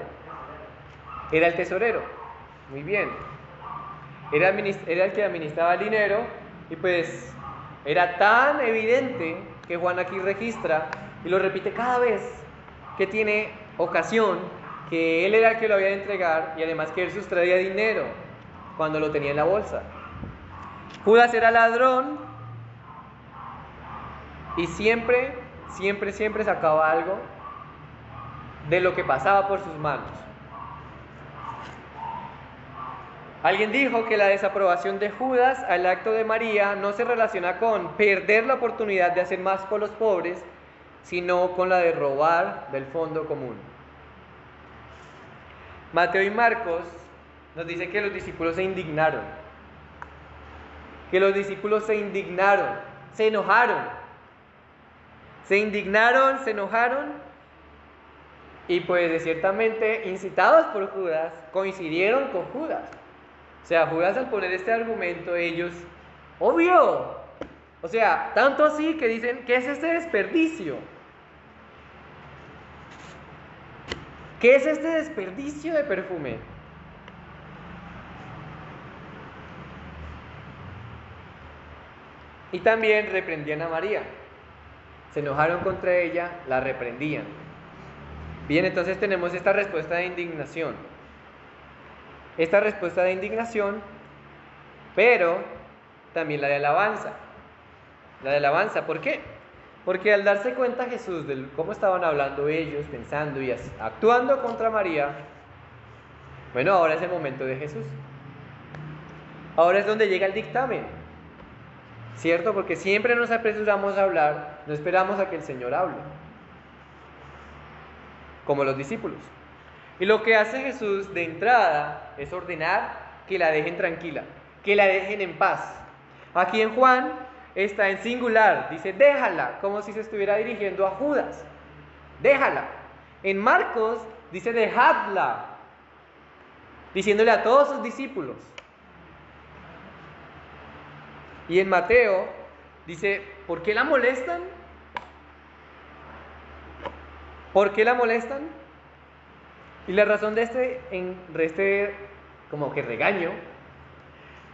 Era el tesorero. Muy bien. Era el que administraba el dinero y pues era tan evidente que Juan aquí registra Y lo repite cada vez que tiene ocasión, que él era el que lo había de entregar y además que él sustraía dinero cuando lo tenía en la bolsa. Judas era ladrón y siempre sacaba algo de lo que pasaba por sus manos. Alguien dijo que la desaprobación de Judas al acto de María no se relaciona con perder la oportunidad de hacer más por los pobres, sino con la de robar del fondo común. Mateo y Marcos nos dicen que los discípulos se indignaron. Que los discípulos se indignaron, se enojaron. Se indignaron, se enojaron y pues ciertamente incitados por Judas, coincidieron con Judas. O sea, Judas al poner este argumento, ellos, obvio, o sea, tanto así que dicen, ¿qué es este desperdicio? ¿Qué es este desperdicio de perfume? Y también reprendían a María. Se enojaron contra ella, la reprendían. Bien, entonces tenemos esta respuesta de indignación. Esta respuesta de indignación, pero también la de alabanza. La de alabanza, ¿por qué? Porque al darse cuenta Jesús de cómo estaban hablando ellos, pensando y actuando contra María, bueno, ahora es el momento de Jesús. Ahora es donde llega el dictamen, ¿cierto? Porque siempre nos apresuramos a hablar, no esperamos a que el Señor hable, como los discípulos. Y lo que hace Jesús de entrada es ordenar que la dejen tranquila, que la dejen en paz. Aquí en Juan está en singular, dice déjala, como si se estuviera dirigiendo a Judas. Déjala. En Marcos dice dejadla, diciéndole a todos sus discípulos. Y en Mateo dice, ¿por qué la molestan? ¿Por qué la molestan? Y la razón de este como que regaño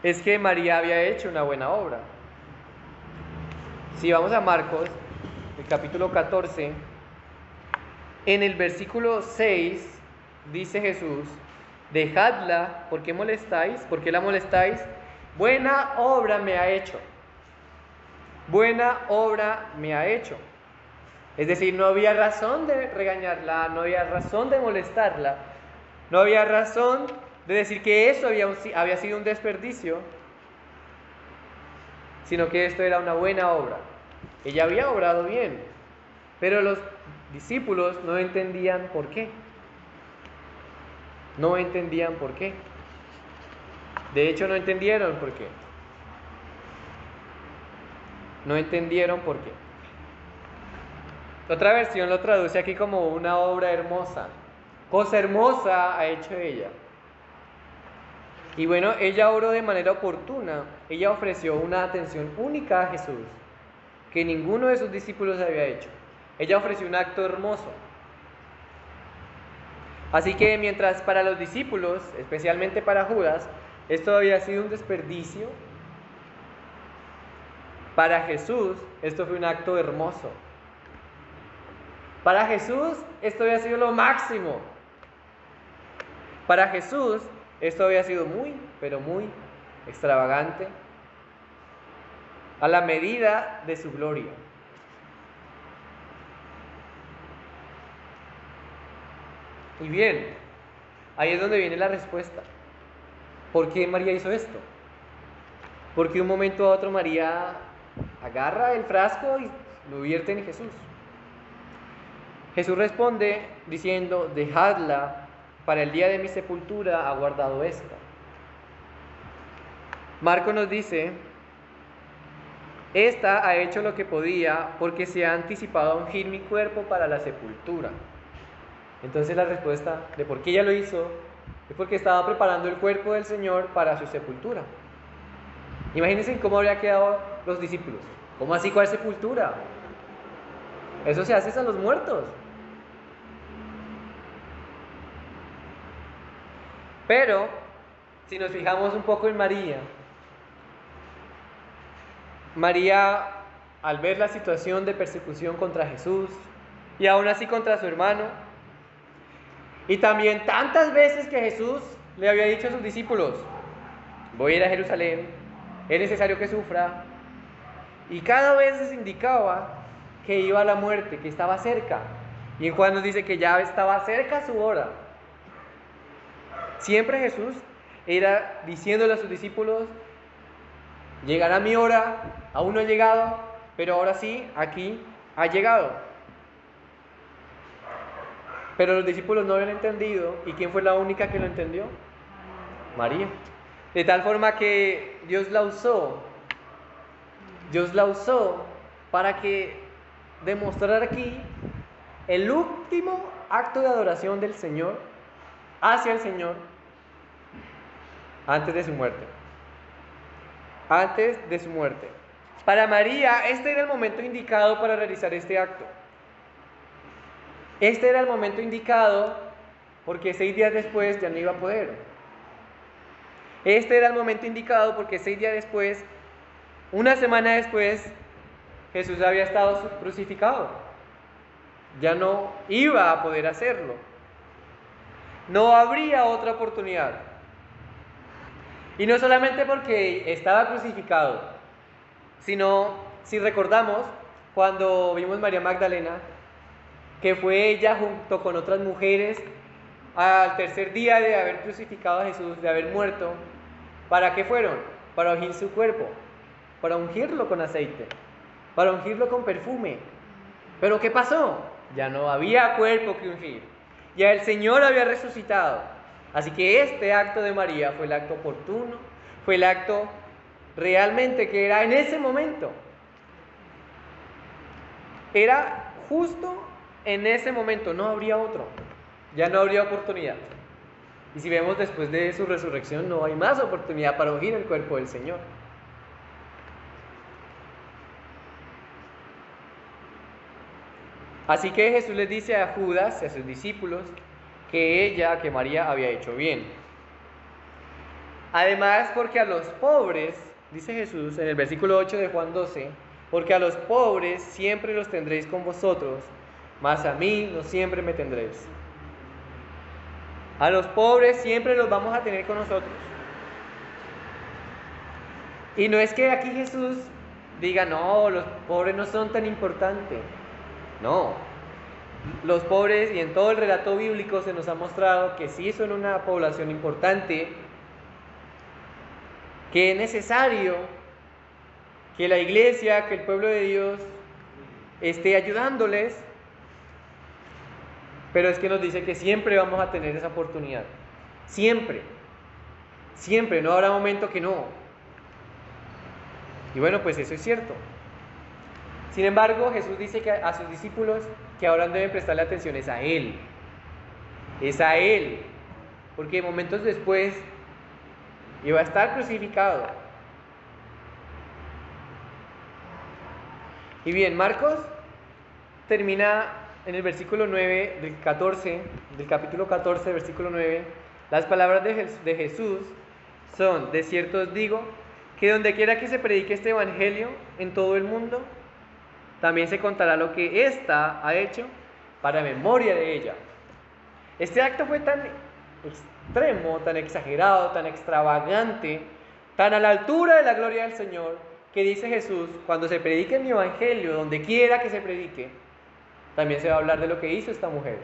es que María había hecho una buena obra. Si vamos a Marcos, el capítulo 14, en el versículo 6 dice Jesús, dejadla, ¿por qué molestáis? ¿Por qué la molestáis? Buena obra me ha hecho. Buena obra me ha hecho. Es decir, no había razón de regañarla, no había razón de molestarla, no había razón de decir que eso había sido un desperdicio, sino que esto era una buena obra. Ella había obrado bien, pero los discípulos no entendían por qué. No entendían por qué. De hecho, no entendieron por qué. No entendieron por qué. Otra versión lo traduce aquí como una obra hermosa. Cosa hermosa ha hecho ella. Y bueno, ella obró de manera oportuna. Ella ofreció una atención única a Jesús, que ninguno de sus discípulos había hecho. Ella ofreció un acto hermoso. Así que mientras para los discípulos, especialmente para Judas, esto había sido un desperdicio, para Jesús esto fue un acto hermoso. Para Jesús esto había sido lo máximo. Para Jesús esto había sido muy, pero muy extravagante, a la medida de su gloria. Y bien, ahí es donde viene la respuesta. ¿Por qué María hizo esto? Porque de un momento a otro María agarra el frasco y lo vierte en Jesús. Jesús responde diciendo, dejadla, para el día de mi sepultura ha guardado esta. Marco nos dice, esta ha hecho lo que podía porque se ha anticipado a ungir mi cuerpo para la sepultura. Entonces la respuesta de por qué ella lo hizo es porque estaba preparando el cuerpo del Señor para su sepultura. Imagínense cómo habría quedado los discípulos. ¿Cómo así? ¿Cuál sepultura? Eso se hace a los muertos. Pero, si nos fijamos un poco en María, María al ver la situación de persecución contra Jesús y aún así contra su hermano, y también tantas veces que Jesús le había dicho a sus discípulos: voy a ir a Jerusalén, es necesario que sufra, y cada vez les indicaba que iba a la muerte, que estaba cerca. Y en Juan nos dice que ya estaba cerca su hora. Siempre Jesús era diciéndole a sus discípulos: llegará mi hora, aún no ha llegado, pero ahora sí, aquí ha llegado. Pero los discípulos no habían entendido. ¿Y quién fue la única que lo entendió? María. De tal forma que Dios la usó para que demostrara aquí el último acto de adoración del Señor hacia el Señor antes de su muerte. Antes de su muerte. Para María, este era el momento indicado para realizar este acto. Este era el momento indicado porque 6 días después ya no iba a poder. Este era el momento indicado porque 6 días después, una semana después, Jesús había estado crucificado. Ya no iba a poder hacerlo. No habría otra oportunidad. Y no solamente porque estaba crucificado, sino, si recordamos, cuando vimos María Magdalena, que fue ella junto con otras mujeres al tercer día de haber crucificado a Jesús, de haber muerto, ¿para qué fueron? Para ungir su cuerpo, para ungirlo con aceite, para ungirlo con perfume. ¿Pero qué pasó? Ya no había cuerpo que ungir, ya el Señor había resucitado. Así que este acto de María fue el acto oportuno, fue el acto realmente que era en ese momento. Era justo en ese momento, no habría otro, ya no habría oportunidad. Y si vemos después de su resurrección, no hay más oportunidad para ungir el cuerpo del Señor. Así que Jesús les dice a Judas y a sus discípulos que María había hecho bien. Además, porque a los pobres, dice Jesús en el versículo 8 de Juan 12, porque a los pobres siempre los tendréis con vosotros, mas a mí no siempre me tendréis. A los pobres siempre los vamos a tener con nosotros. Y no es que aquí Jesús diga: no, los pobres no son tan importantes. No, los pobres, y en todo el relato bíblico se nos ha mostrado que sí son una población importante, que es necesario que la iglesia, que el pueblo de Dios esté ayudándoles. Pero es que nos dice que siempre vamos a tener esa oportunidad. Siempre. Siempre. No habrá momento que no. Y bueno, pues eso es cierto. Sin embargo, Jesús dice que a sus discípulos que ahora deben prestarle atención es a Él. Es a Él. Porque momentos después iba a estar crucificado. Y bien, Marcos termina en el versículo 9 del capítulo 14, versículo 9, las palabras de Jesús son: de cierto os digo, que donde quiera que se predique este evangelio en todo el mundo, también se contará lo que ésta ha hecho para memoria de ella. Este acto fue tan extremo, tan exagerado, tan extravagante, tan a la altura de la gloria del Señor, que dice Jesús: cuando se predique mi evangelio, donde quiera que se predique, también se va a hablar de lo que hizo esta mujer.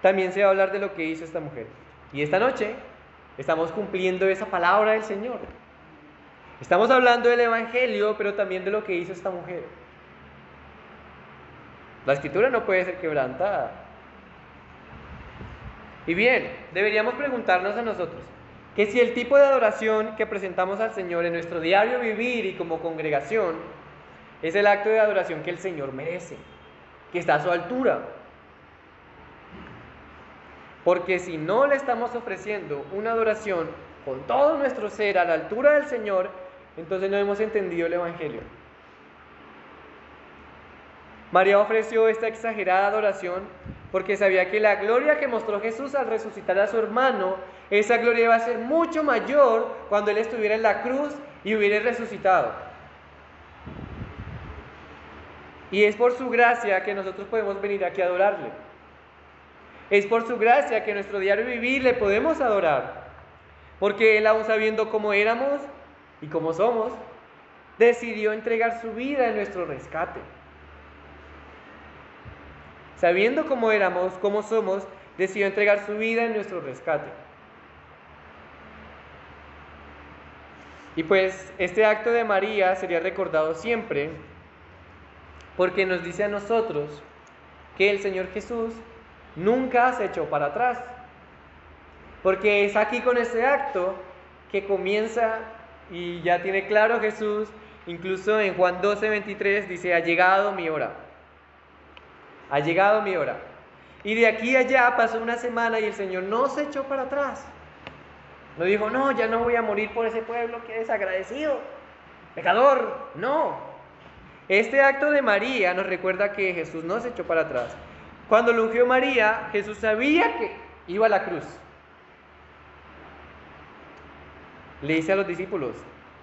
También se va a hablar de lo que hizo esta mujer. Y esta noche estamos cumpliendo esa palabra del Señor. Estamos hablando del evangelio, pero también de lo que hizo esta mujer. La escritura no puede ser quebrantada. Y bien, deberíamos preguntarnos a nosotros que si el tipo de adoración que presentamos al Señor en nuestro diario vivir y como congregación es el acto de adoración que el Señor merece, que está a su altura. Porque si no le estamos ofreciendo una adoración con todo nuestro ser a la altura del Señor, entonces no hemos entendido el evangelio. María ofreció esta exagerada adoración porque sabía que la gloria que mostró Jesús al resucitar a su hermano, esa gloria iba a ser mucho mayor cuando Él estuviera en la cruz y hubiera resucitado. Y es por su gracia que nosotros podemos venir aquí a adorarle. Es por su gracia que en nuestro diario vivir le podemos adorar. Porque Él, aún sabiendo cómo éramos y cómo somos, decidió entregar su vida en nuestro rescate. Sabiendo cómo éramos, cómo somos, decidió entregar su vida en nuestro rescate. Y pues este acto de María sería recordado siempre porque nos dice a nosotros que el Señor Jesús nunca se echó para atrás. Porque es aquí con este acto que comienza y ya tiene claro Jesús, incluso en Juan 12:23 dice: ha llegado mi hora. Ha llegado mi hora. Y de aquí a allá pasó una semana y el Señor no se echó para atrás. No dijo: no, ya no voy a morir por ese pueblo que es desagradecido, pecador. No. Este acto de María nos recuerda que Jesús no se echó para atrás. Cuando lo ungió María, Jesús sabía que iba a la cruz. Le dice a los discípulos: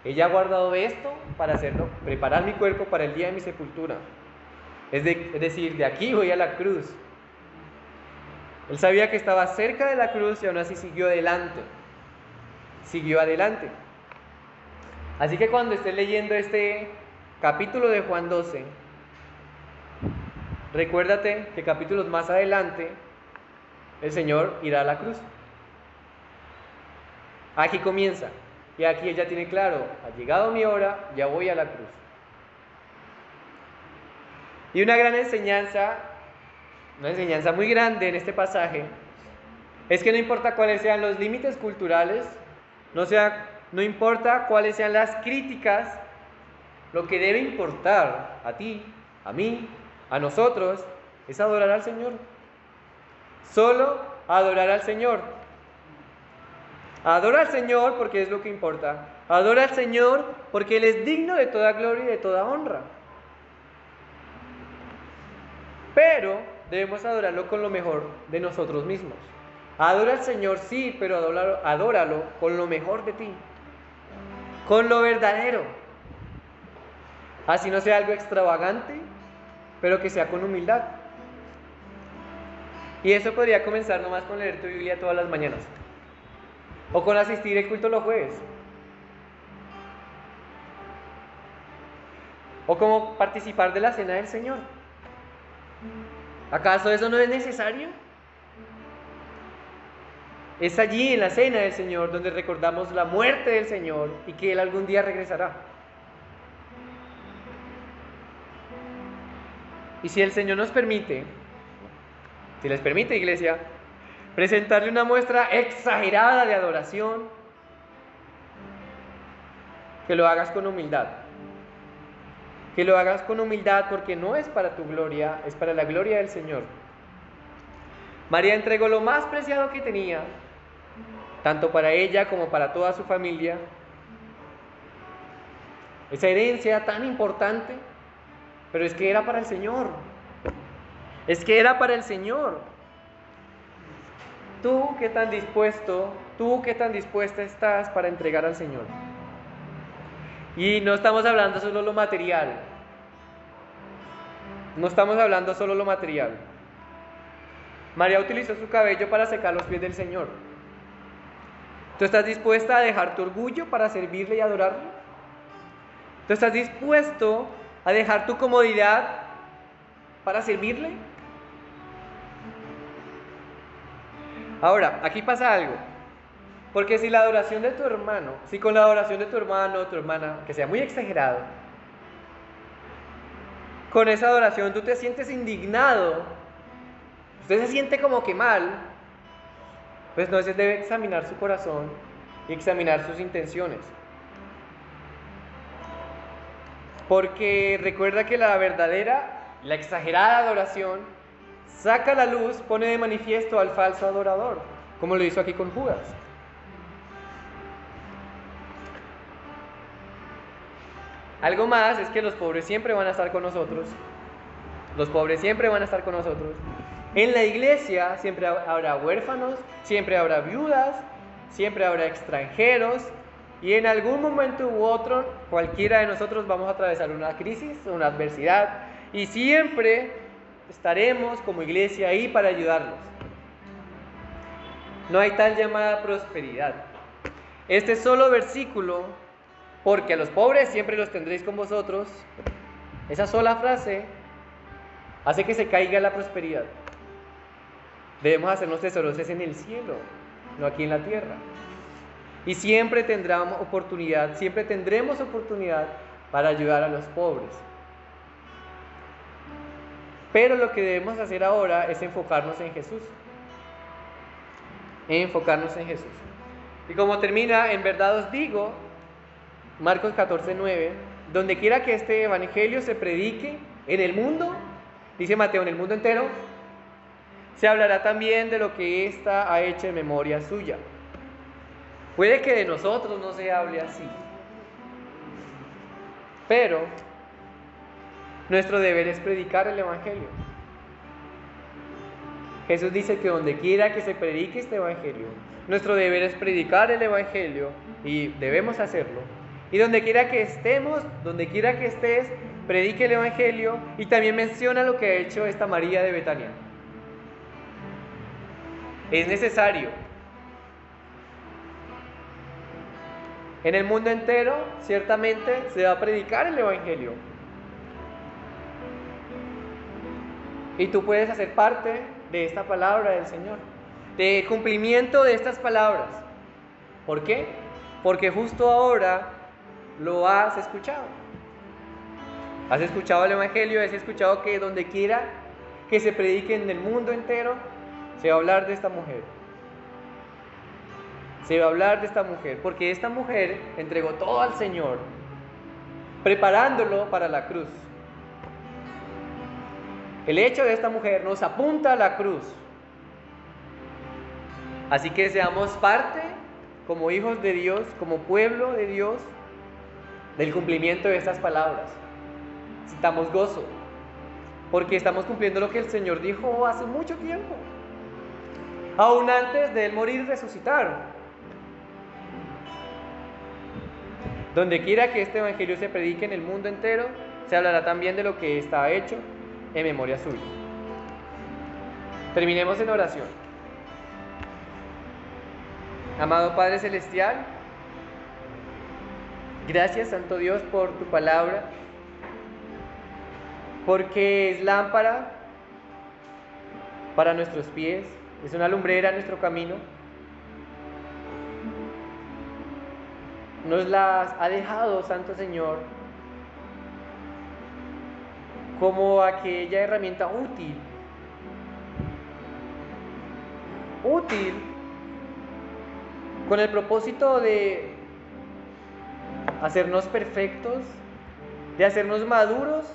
ella ha guardado esto para hacerlo, preparar mi cuerpo para el día de mi sepultura. Es decir, de aquí voy a la cruz. Él sabía que estaba cerca de la cruz y aún así siguió adelante. Siguió adelante. Así que cuando estés leyendo este capítulo de Juan 12, recuérdate que capítulos más adelante el Señor irá a la cruz. Aquí comienza. Y aquí ella tiene claro: ha llegado mi hora, ya voy a la cruz. Y una enseñanza muy grande en este pasaje, es que no importa cuáles sean los límites culturales, no importa cuáles sean las críticas, lo que debe importar a ti, a mí, a nosotros, es adorar al Señor. Solo adorar al Señor. Adora al Señor porque es lo que importa. Adora al Señor porque Él es digno de toda gloria y de toda honra. Pero debemos adorarlo con lo mejor de nosotros mismos. Adora al Señor, sí, pero adóralo con lo mejor de ti. Con lo verdadero. Así no sea algo extravagante, pero que sea con humildad. Y eso podría comenzar nomás con leer tu Biblia todas las mañanas. O con asistir al culto los jueves. O como participar de la cena del Señor. ¿Acaso eso no es necesario? Es allí en la cena del Señor donde recordamos la muerte del Señor y que Él algún día regresará. Y si el Señor nos permite, si les permite, iglesia, presentarle una muestra exagerada de adoración, que lo hagas con humildad. Que lo hagas con humildad porque no es para tu gloria, es para la gloria del Señor. María entregó lo más preciado que tenía, tanto para ella como para toda su familia. Esa herencia tan importante, pero es que era para el Señor. Es que era para el Señor. ¿Tú qué tan dispuesta estás para entregar al Señor? Y no estamos hablando solo lo material. No estamos hablando solo lo material. María utilizó su cabello para secar los pies del Señor. ¿Tú estás dispuesta a dejar tu orgullo para servirle y adorarlo? ¿Tú estás dispuesto a dejar tu comodidad para servirle? Ahora, aquí pasa algo. Porque si con la adoración de tu hermano o tu hermana, que sea muy exagerado, con esa adoración tú te sientes indignado, usted se siente como que mal, pues entonces debe examinar su corazón y examinar sus intenciones. Porque recuerda que la verdadera, la exagerada adoración saca a la luz, pone de manifiesto al falso adorador, como lo hizo aquí con Judas. Algo más es que los pobres siempre van a estar con nosotros. Los pobres siempre van a estar con nosotros. En la iglesia siempre habrá huérfanos, siempre habrá viudas, siempre habrá extranjeros. Y en algún momento u otro, cualquiera de nosotros vamos a atravesar una crisis, una adversidad. y siempre estaremos como iglesia ahí para ayudarlos. No hay tal llamada prosperidad. Este solo versículo, porque a los pobres siempre los tendréis con vosotros, esa sola frase hace que se caiga la prosperidad. Debemos hacernos tesoros en el cielo, no aquí en la tierra. Y siempre tendremos oportunidad para ayudar a los pobres. Pero lo que debemos hacer ahora es enfocarnos en Jesús. Enfocarnos en Jesús. Y como termina, en verdad os digo, Marcos 14:9, donde quiera que este evangelio se predique en el mundo, dice Mateo, en el mundo entero, se hablará también de lo que ésta ha hecho en memoria suya. Puede que de nosotros no se hable así, pero nuestro deber es predicar el evangelio. Jesús dice que donde quiera que se predique este evangelio, nuestro deber es predicar el evangelio y debemos hacerlo. Y donde quiera que estemos, donde quiera que estés, predique el evangelio. Y también menciona lo que ha hecho esta María de Betania. Es necesario. En el mundo entero, ciertamente, se va a predicar el evangelio. Y tú puedes hacer parte de esta palabra del Señor, de cumplimiento de estas palabras. ¿Por qué? Porque justo ahora lo has escuchado. Has escuchado el evangelio, has escuchado que donde quiera que se predique en el mundo entero, se va a hablar de esta mujer. Se va a hablar de esta mujer, porque esta mujer entregó todo al Señor, preparándolo para la cruz. El hecho de esta mujer nos apunta a la cruz. Así que seamos parte, como hijos de Dios, como pueblo de Dios, del cumplimiento de estas palabras. Sintamos gozo, porque estamos cumpliendo lo que el Señor dijo hace mucho tiempo, aún antes de Él morir y resucitar. Donde quiera que este evangelio se predique en el mundo entero, se hablará también de lo que está hecho en memoria suya. Terminemos en oración. Amado Padre Celestial, gracias, Santo Dios, por tu palabra, porque es lámpara para nuestros pies, es una lumbrera en nuestro camino. Nos las ha dejado, Santo Señor, como aquella herramienta útil, con el propósito de hacernos perfectos, de hacernos maduros,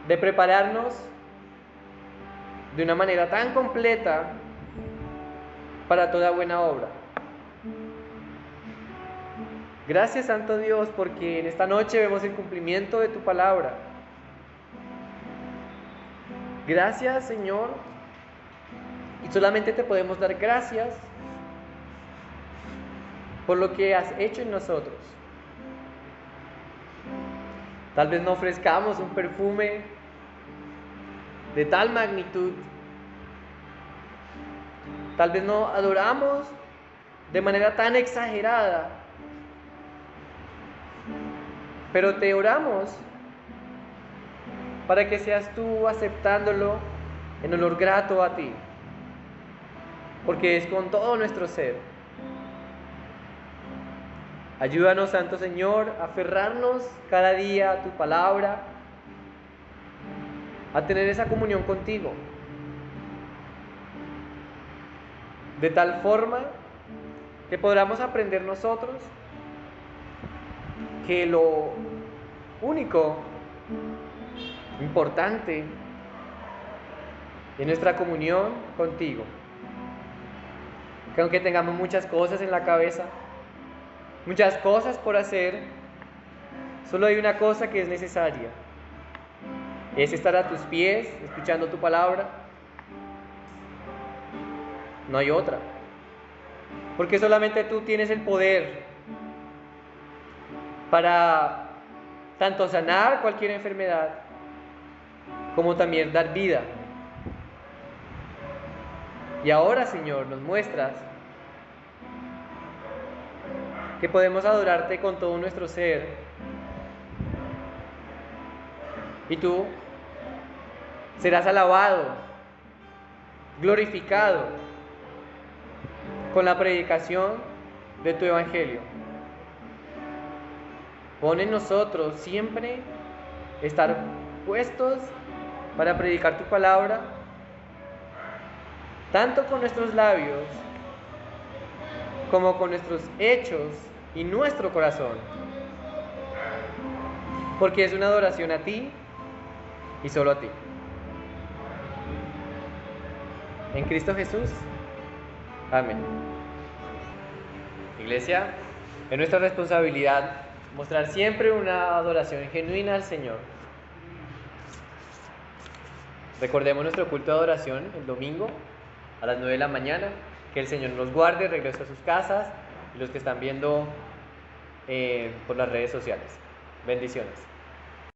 de prepararnos de una manera tan completa para toda buena obra. Gracias, Santo Dios, porque en esta noche vemos el cumplimiento de tu palabra. Gracias, Señor, y solamente te podemos dar gracias por lo que has hecho en nosotros. Tal vez no ofrezcamos un perfume de tal magnitud, tal vez no adoramos de manera tan exagerada, pero te oramos para que seas tú aceptándolo en olor grato a ti, porque es con todo nuestro ser. Ayúdanos, Santo Señor, a aferrarnos cada día a tu palabra, a tener esa comunión contigo, de tal forma que podamos aprender nosotros que lo único importante es nuestra comunión contigo. Que aunque tengamos muchas cosas en la cabeza, muchas cosas por hacer, solo hay una cosa que es necesaria. Es estar a tus pies, escuchando tu palabra. No hay otra. Porque solamente tú tienes el poder para tanto sanar cualquier enfermedad, como también dar vida. Y ahora, Señor, nos muestras que podemos adorarte con todo nuestro ser. Y tú serás alabado, glorificado con la predicación de tu evangelio. Pon en nosotros siempre estar puestos para predicar tu palabra, tanto con nuestros labios como con nuestros hechos y nuestro corazón, porque es una adoración a ti y solo a ti. En Cristo Jesús. Amén. Iglesia, es nuestra responsabilidad mostrar siempre una adoración genuina al Señor. Recordemos nuestro culto de adoración el domingo a las 9 de la mañana. Que el Señor nos guarde, regrese a sus casas y los que están viendo por las redes sociales. Bendiciones.